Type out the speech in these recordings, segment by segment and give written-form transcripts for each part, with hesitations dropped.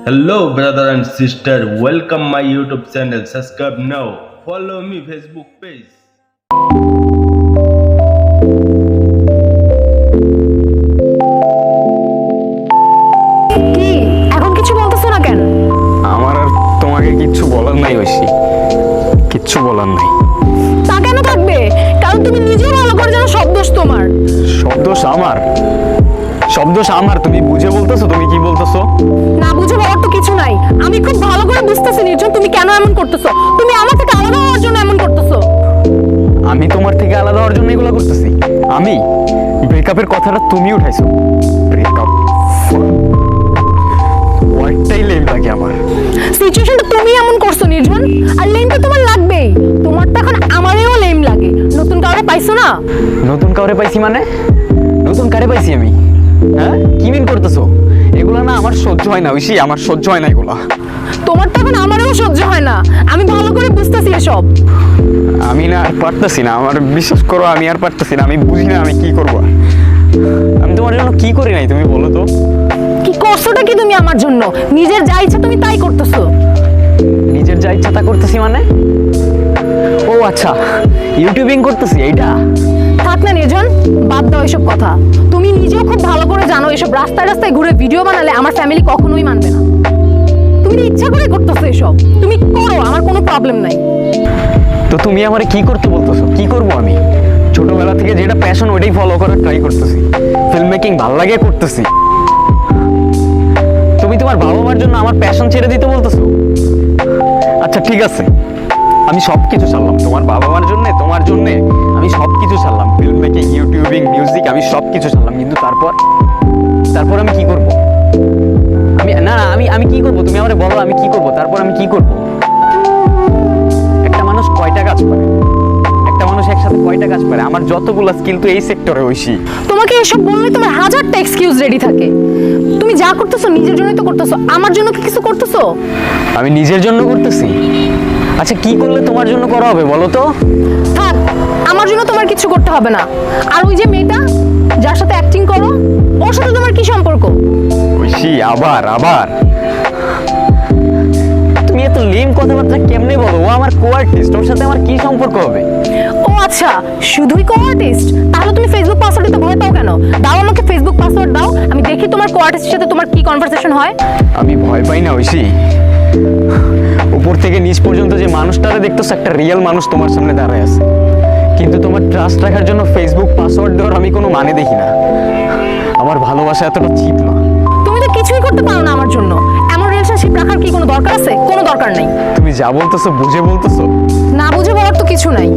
Hello, brother and sister. Welcome my YouTube channel. Subscribe now. Follow me Facebook page. কি এখন কিছু বলতেছো না কেন? আমার আর তোমাকে কিচ্ছু বলার নাই ঐশী, কিচ্ছু বলার নাই। তা কেন থাকবে? কারণ তুমি নিজেও ভালো করে জানো সব দোষ তোমার। সব দোষ আমার? সব দোষ আমার? তুমি বুঝে বলতেছো? তুমি কি বলতেছো? না বুঝে বলার তো কিছু নাই। আমি খুব ভালো করে বুঝতেছি নির্জন তুমি কেন এমন করতেছো। তুমি আমার থেকে আলাদা হওয়ার জন্য এমন করতেছো। আমি তোমার থেকে আলাদা হওয়ার জন্য এগুলো করতেছি? আমি ব্রেকআপের কথাটা তুমি উঠাইছো। ব্রেকআপ ওয়ার্ডটাই লেম লাগে আমার। সিচুয়েশনটা তুমি এমন করছো নির্জন, আর লেমটা তোমার লাগবেই। তোমার তো এখন আমারও লেম লাগে। নতুন কাউরে পাইছো না? নতুন কাউরে পাইছি মানে? নতুন কারে পাইছি আমি? হ্যাঁ, কি মিন করতেছো? এগুলা না আমার সহ্য হয় না ঐশী, আমার সহ্য হয় না এগুলা। তোমার তো এখন আমারও সহ্য হয় না। আমি ভালো করে বুঝতেছি এসব। আমি না আর পারতেছি না, আমার বিশ্বাস করো আমি আর পারতেছি না। আমি বুঝি না আমি কি করবো। আমি তোমার জন্য কি করি নাই তুমি বলো তো? কি করছোটা কি তুমি আমার জন্য? নিজের যা ইচ্ছা তুমি তাই করতেছো। নিজের যা ইচ্ছা তা করতেছি মানে? ও আচ্ছা, ইউটিউবিং করতেছি এইটা? থাক না নির্জন, বাদ দাও এসব কথা। তুমি নিজেও খুব ভালো করে জানো এসব রাস্তায় রাস্তায় ঘুরে ভিডিও বানালে আমার ফ্যামিলি কখনোই মানবে না। তুমি তো ইচ্ছা করে করতেছো এসব। তুমি করো, আমার কোনো প্রবলেম নাই। তো তুমি আমারে কি করতে বলতেছো? কি করব আমি? ছোটবেলা থেকে যেটা প্যাশন ওইটাই ফলো করার ট্রাই করতেছি। ফিল্ম মেকিং ভালো লাগে করতেছি। তুমি তোমার বাবা মার জন্য আমার প্যাশন ছেড়ে দিতে বলতেছো? আচ্ছা ঠিক আছে, আমি সবকিছু ছাড়লাম তোমার বাবা মার জন্য, তোমার জন্য আমি সবকিছু ছাড়লাম। ফিল্ম মেকিং, ইউটিউবিং, মিউজিক আমি সবকিছু ছাড়লাম, কিন্তু তারপর আমি কি করব? আমি কি করব? তুমি আমারে বলো আমি কি করব? তারপর আমি কি করব? একটা মানুষ কয়টা কাজ পারে? একটা মানুষ একসাথে কয়টা কাজ পারে? আমার যতগুলো স্কিল তো এই সেক্টরে ঐশী। তোমাকে এসব বললে তোমার হাজারটা এক্সকিউজ রেডি থাকে। তুমি যা করতেছো নিজের জন্যই তো করতেছো, আমার জন্য কি কিছু করতেছো? আমি নিজের জন্য করতেছি? আচ্ছা কি করলে তোমার জন্য করা হবে বলো তো? থাক, আমার জন্য তোমার কিছু করতে হবে না। আর ওই যে মেয়েটা যার সাথে অ্যাক্টিং করো, ওর সাথে তোমার কি সম্পর্ক? ঐশী আবার তুমি এত লেম কথাবার্তা কেমনে বলো? ও আমার কো-আর্টিস্ট, ওর সাথে আমার কি সম্পর্ক হবে? ও আচ্ছা, শুধুই কো-আর্টিস্ট? তাহলে তুমি ফেসবুক পাসওয়ার্ড দিতে ভয় পাও কেন? দাও আমাকে ফেসবুক পাসওয়ার্ড দাও, আমি দেখি তোমার কো-আর্টিস্টের সাথে তোমার কি কনভারসেশন হয়। আমি ভয় পাই না ঐশী। উপর থেকে নিচ পর্যন্ত যে মানুষটারে দেখতেছো, একটা রিয়েল মানুষ তোমার সামনে দাঁড়ায় আছে। কিন্তু তোমার ট্রাস্ট রাখার জন্য ফেসবুক পাসওয়ার্ড দেওয়ার আমি কোনো মানে দেখি না। আমার ভালোবাসা এতটা চিপ না। তুমি তো কিছুই করতে পারো না আমার জন্য। এমন রিলেশনশিপ রাখার কি কোনো দরকার আছে? কোনো দরকার নেই। তুমি যা বলতেছো বুঝে বলতেছো? না বুঝে বলার তো কিছু নাই।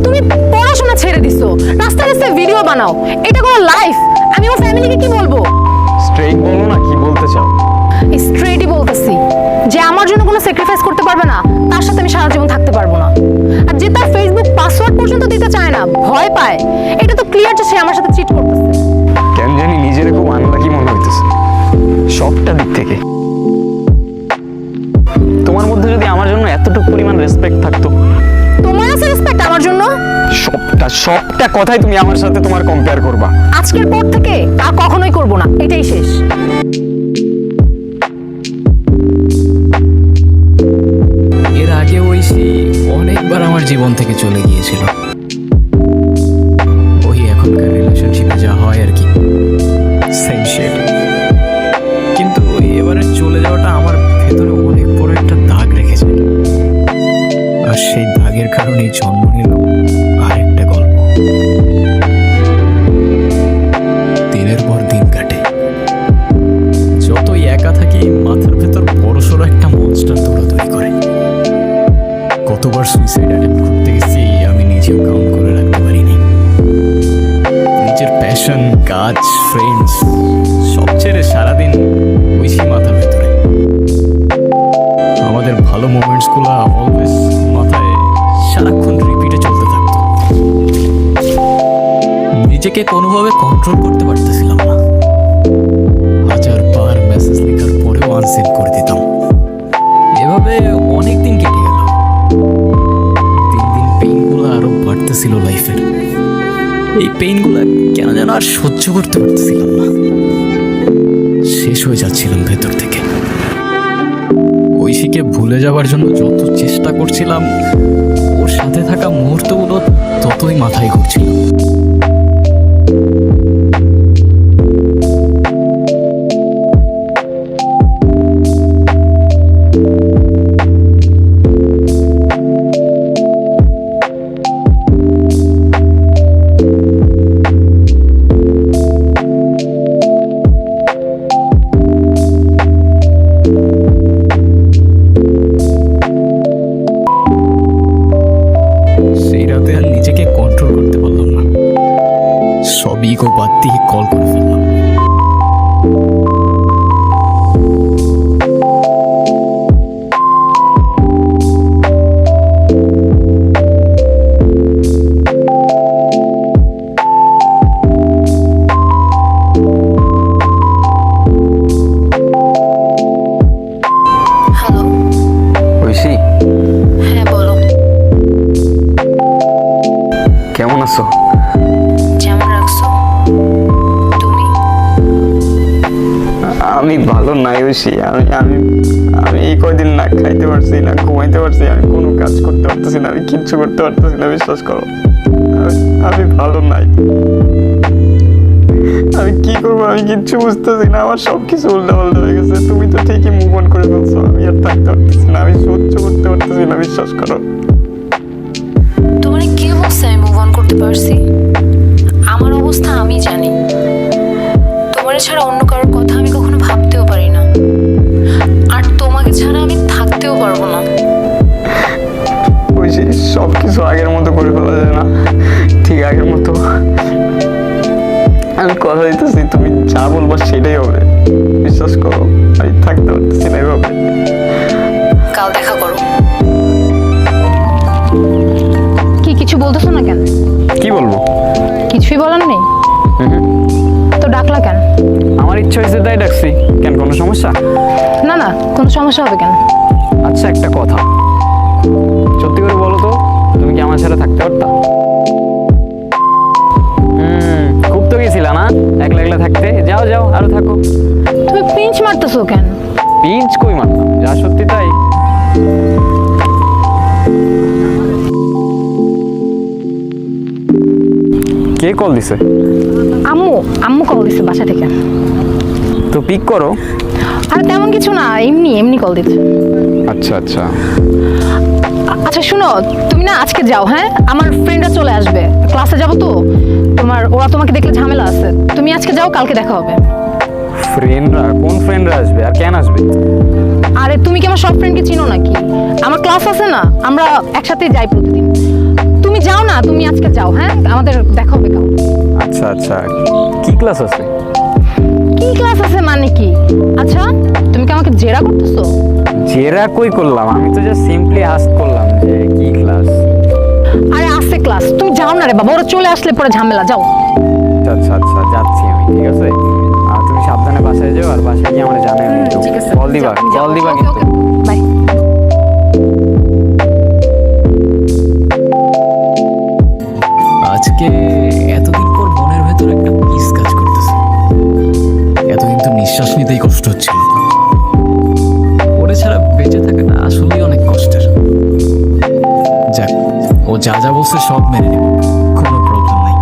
তুমি পড়াশোনা ছেড়ে দিছো, রাস্তায় রাস্তায় ভিডিও বানাও, এটা কোনো লাইফ? আমি আমার ফ্যামিলিকে কি বলবো? স্ট্রেইট বলো না, কি বলতে চাও? স্ট্রেটই বলতেছি যে আমার জন্য কোনো স্যাক্রিফাইস করতে পারবে না, তার সাথে আমি সারা জীবন থাকতে পারবো না। আর যে তার ফেসবুক পাসওয়ার্ড পর্যন্ত দিতে চায় না, ভয় পায়, এটা তো ক্লিয়ার যে সে আমার সাথে চিট করতেছে। কেন জানি নিজের খুব আনলাকি মনে হইতেছে সবটা দিক থেকে। তোমার মধ্যে যদি আমার জন্য এতটুকু পরিমাণ রেসপেক্ট থাকতো। তোমার আছে রেসপেক্ট আমার জন্য? সবটা কথাই তুমি আমার সাথে তোমার কম্পেয়ার করবা। আজকের পর থেকে আর কখনোই করবো না, এটাই শেষ। এর আগে ঐশী অনেকবার আমার জীবন থেকে চলে গিয়েছিল। ওই এখনকার রিলেশনশিপে যা হয় আর কি, সেম শেড। কিন্তু এবারে চলে যাওয়াটা আমার ভেতরে অনেক বড় একটা দাগ রেখেছে। আর সেই দাগের কারণেই জন্ম নিল আরেকটা গল্প। দিনের পর দিন কাটে, যতই একা থাকি মাথার ভেতর বড়সড় একটা মনস্টার দৌড়াদৌড়ি করে। কতবার সুইসাইড অ্যাটেম্প্ট করতে গেছি আমি নিজেও কাউন্ট করে রাখতে পারিনি। নিজের প্যাশন, কাজ, ফ্রেন্ডস সব ছেড়ে সারাদিন ঐশী মাথার ভেতরে। আমাদের ভালো মোমেন্টসগুলো অলওয়েজ মাথায় সারাক্ষণ রিপিটে চলতে থাকতো। নিজেকে কোনোভাবে কন্ট্রোল করতে পারতেছিলাম না। হাজার বার মেসেজ লেখার পরেও আনসেন্ড করে দিতাম। এভাবে অনেক দিন কেটে গেল। দিন দিন পেইনগুলো আরো বাড়তেছিল লাইফের। এই পেইনগুলো কেন যেন আর সহ্য করতে পারতেছিলাম না, শেষ হয়ে যাচ্ছিলাম ভেতর থেকে। ঐশীকে ভুলে যাওয়ার জন্য যত চেষ্টা করছিলাম, ওর সাথে থাকা মুহূর্তগুলো ততই মাথায় ঘুরছিল। সেই রাতে আর নিজেকে কন্ট্রোল করতে পারলাম না, সব ইগো বাদ দিয়ে কল করে ফেললাম। হ্যালো, ঐশী, হ্যাঁ বলো। কেমন আছো? যেমন রাখছো তুমি? আমি ভালো নাই ঐশী। আমি আমি আমি এই কয়দিন না খাইতে পারছি না, ঘুমাইতে পারছি, আমি কোনো কাজ করতে পারতেছি না, আমি কিচ্ছু করতে পারতেছি না, বিশ্বাস করো। আমি ভালো নাই। আমি কি করবো আমি কিচ্ছু বুঝতেছি না, আমার সব কিছু উল্টা পাল্টা হয়ে গেছে। তুমি তো ঠিকই মুভ অন করে ফেলছো, আমি আর থাকতে পারতেছি না, আমি সহ্য করতে পারতেছি না, বিশ্বাস করো। তোমার কি অবস্থা আমি মুভ অন করতে পারছি? আমার অবস্থা আমি জানি। তোমার ছাড়া অন্য কারোর কথা আমি কখনো ভাবতেও পারি না, আর তোমাকে ছাড়া আমি থাকতেও পারবো না। ঐশী, সব কিছু আগের মতো করে ফেলা যায় না, ঠিক আগের মতো। আমি কথা দিতেছি, তুমি যা বলবো সেটাই হবে, বিশ্বাস করো। আমি থাকতে পারতেছি না এভাবে। কাল দেখা করো। কি কিছু বলতেছো না কেন? কি বলবো? কিছুই বলার নেই তো ডাকলা কেন? আমার ইচ্ছা হয়েছে তাই ডাকছি। কেন, কোনো সমস্যা? না না, কোনো সমস্যা হবে কেন? আচ্ছা, একটা কথা, সত্যি করে বলো তো, তুমি কি আমার সাথে থাকতে পারতা? খুব তো গেছিলা না একলা একলা থাকতে, যাও যাও আরো থাকো। তুমি পিঞ্চ মারতেছো কেন? পিঞ্চ কই মারতাম, যা সত্যি তাই। কে কল দিছে? আম্মু, আম্মু কল দিছে বাসা থেকে। তো পিক করো। আর তেমন কিছু না, এমনি এমনি কল দিচ্ছে। আচ্ছা আচ্ছা। আচ্ছা শুনো, তুমি না আজকে যাও, হ্যাঁ? আমার ফ্রেন্ডরা চলে আসবে, ক্লাসে যাবো তো, ওরা তোমাকে দেখলে ঝামেলা আছে। তুমি আজকে যাও, কালকে দেখা হবে। ফ্রেন্ডরা? কোন ফ্রেন্ডরা আসবে আর কেন আসবে? আরে তুমি কি আমার সব ফ্রেন্ডকে চিনো নাকি? আমার ক্লাস আছে না, আমরা একসাথে যাই প্রতিদিন। তুমি যাও না, তুমি আজকে যাও, হ্যাঁ? আমাদের দেখা হবে কাল। আচ্ছা আচ্ছা, কি ক্লাস আছে? কি ক্লাস আছে মানে কি? আচ্ছা তুমি কি আমাকে জেরা করতেছো? জেরা কই করলাম, আমি তো জাস্ট সিম্পলি আস্ক করলাম যে কি ক্লাস। আরে আছে ক্লাস, তুমি যাও না রে বাবা, ওরা চলে আসলে পরে ঝামেলা। যাও। আচ্ছা আচ্ছা, যাচ্ছি আমি, ঠিক আছে। আর তুমি সাবধানে বাসায় যাও, আর বাসায় গিয়ে আমার জানাই ঠিক আছে, কল দিবা, কল দিবা কিন্তু। বাই। আজকে এতদিন পর মনের ভেতর একটা পিস কাজ করতেছে। এতদিন তো নিঃশ্বাস নিতেই কষ্ট হচ্ছিল, ওরে ছাড়া বেঁচে থাকাটা আসলেই অনেক কষ্টের। যাক, ও যা যা বলছে সব মেনে নেব, কোনো প্রবলেম নাই।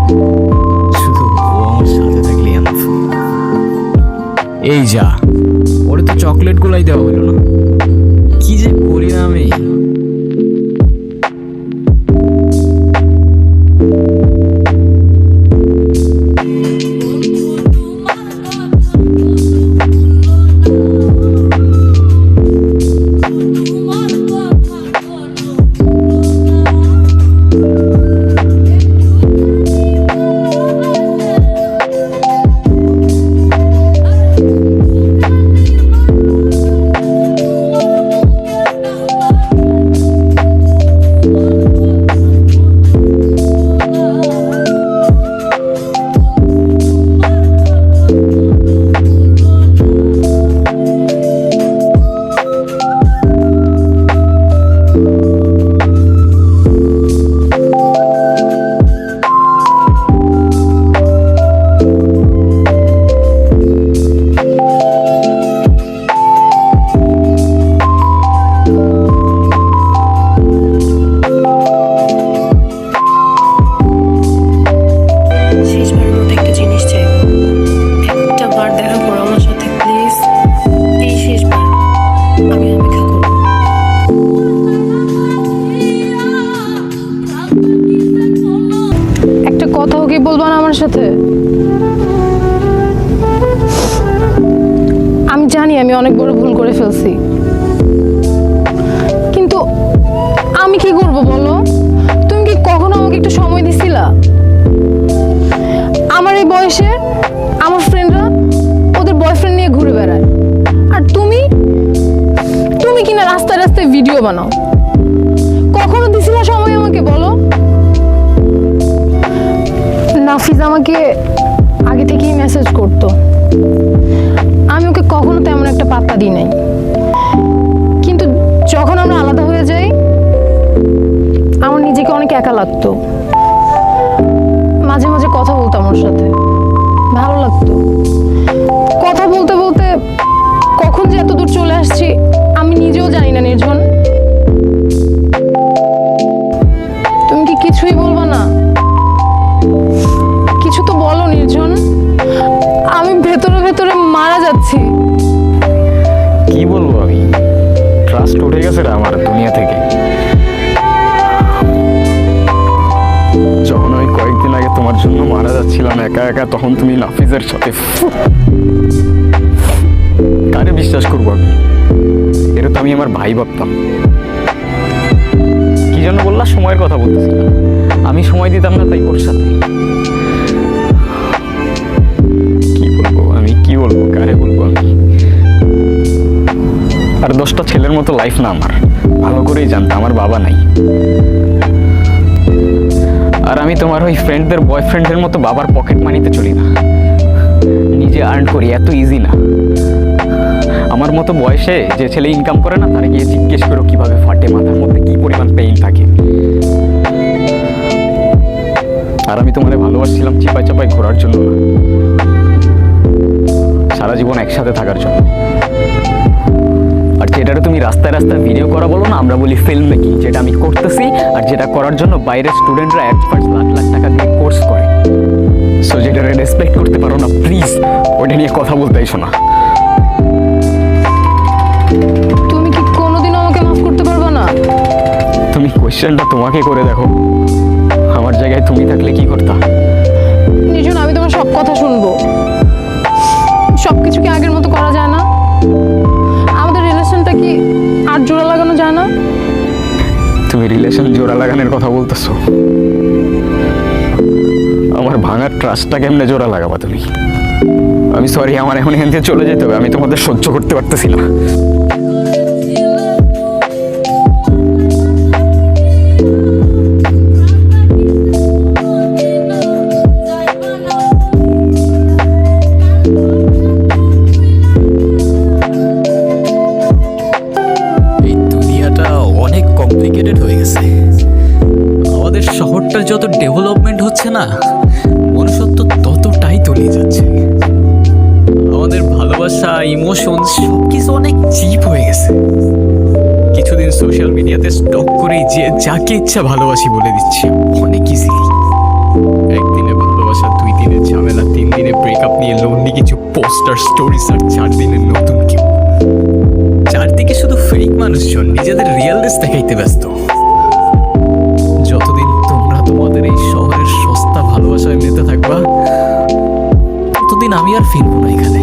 শুধু ও আমার সাথে থাকলেই এনাফ। এই যা, ওরে তো চকলেট গুলাই দেওয়া হইল না, কি যে করি না আমি। সাথে? আমি জানি আমি অনেক বড় ভুল করে ফেলছি, কিন্তু আমি কি করব বলো? তুমি কি কখনো আমাকে একটু সময় দিছিলা? আমার এই বয়সে আমার ফ্রেন্ডরা ওদের বয়ফ্রেন্ড নিয়ে ঘুরে বেড়ায়, আর তুমি তুমি কিনা রাস্তায় রাস্তায় ভিডিও বানাও। কখনো দিছিলা সময় আমাকে বলো? নাফিজ আমাকে আগে থেকেই মেসেজ করতো, আমি ওকে কখনো তেমন একটা পাত্তা দিই নাই, কিন্তু যখন আমরা আলাদা হয়ে যাই আমার নিজেকে অনেক একা লাগতো। মাঝে মাঝে কথা বলতাম ওর সাথে, ভালো লাগতো। কথা বলতে বলতে কখন যে এত দূর চলে আসছি আমি নিজেও জানি না। নির্জন, তুমি কি কিছুই বলবা না? কিছু তো বলো নির্জন, আমি ভেতরে ভেতরে মারা যাচ্ছি। কি বলবো আমি, ট্রাস্ট উঠে গেছে রে আমার দুনিয়া থেকে। যখন আমি কয়েকদিন আগে তোমার জন্য মারা যাচ্ছিলাম একা একা, তখন তুমি নাফিজের সাথে, কারে বিশ্বাস করবো আমি? এটা তো আমি আমার ভাই ভাবতাম। কি জন্য বললা? সময়ের কথা বলতেছিলাম, আমি সময় দিতাম না তাই ওর সাথে। কি বলবো আমি, কি বলবো, কারে বলবো আমি? আর 10টা ছেলের মতো লাইফ না আমার, ভালো করেই জানতাম আমার বাবা নাই। আর আমি তোমার ওই ফ্রেন্ডদের বয়ফ্রেন্ডের মতো বাবার পকেট মানিতে চলি না, নিজে আর্ন করি, এত ইজি না। আমার মতো বয়সে যে ছেলে ইনকাম করে না, তারা গিয়ে জিজ্ঞেস করো কিভাবে ফাটে, মাথার মধ্যে কি পরিমাণ পেইন থাকে। আর আমি তোমারে ভালোবাসছিলাম চিপাই চাপাই ঘোরার জন্য না, সারা জীবন একসাথে থাকার জন্য। আর যেটা তুমি রাস্তায় রাস্তায় ভিডিও করা বলো না, আমরা বলি ফিল্ম মেকিং, যেটা আমি করতেছি আর যেটা করার জন্য বাইরের স্টুডেন্টরা অ্যাডভান্স লাখ লাখ টাকা দিয়ে কোর্স করে। সো যেটা রেসপেক্ট করতে পারো না, প্লিজ ওটা নিয়ে কথা বলতে এসো না। তুমি কি কোনোদিনও আমাকে মাফ করতে পারবে না? তুমি কোয়েশ্চেনটা তোমাকে করে দেখো, আমার জায়গায় তুমি থাকলে কি করতা? নির্জন, আমি তোমার সব কথা শুনবো। সবকিছু কি আগের মতো করা যায় না? আমাদের রিলেশনটা কি আর জোড়া লাগানো যায় না? তুমি রিলেশন জোড়া লাগানোর কথা বলতেছো? আমার ভাঙার ট্রাস্টটা কেমনে জোড়া লাগাবা তুমি? আমি সরি, আমার এখন এখান থেকে চলে যেতে হবে, আমি তোমাদের সহ্য করতে পারতেছি না। এই দুনিয়াটা অনেক কমপ্লিকেটেড হয়ে গেছে। আমাদের শহরটার যত ডেভেলপমেন্ট হচ্ছে না, মনুষ্যত্ব ততটাই তলিয়ে যাচ্ছে। আমাদের ভালোবাসা, ইমোশন সবকিছু অনেক চিপ হয়ে গেছে। কিছুদিন সোশ্যাল মিডিয়াতে স্টক করেই যে যাকে ইচ্ছা ভালোবাসি বলে দিচ্ছে অনেক ইজিলি। একদিনে ভালোবাসা, 2 দিনের ঝামেলা, 3 দিনে ব্রেকআপ নিয়ে লোনলি কিছু পোস্টার, স্টোরিজ, আর 4 দিনের নতুন কেউ। চারদিকে শুধু ফেক মানুষজন নিজেদের রিয়েলনেস দেখাইতে ব্যস্ত। যতদিন তোমরা তোমাদের এই শহরের সস্তা ভালোবাসায় মেতে থাকবা, ততদিন আমি আর ফিরবো না এখানে।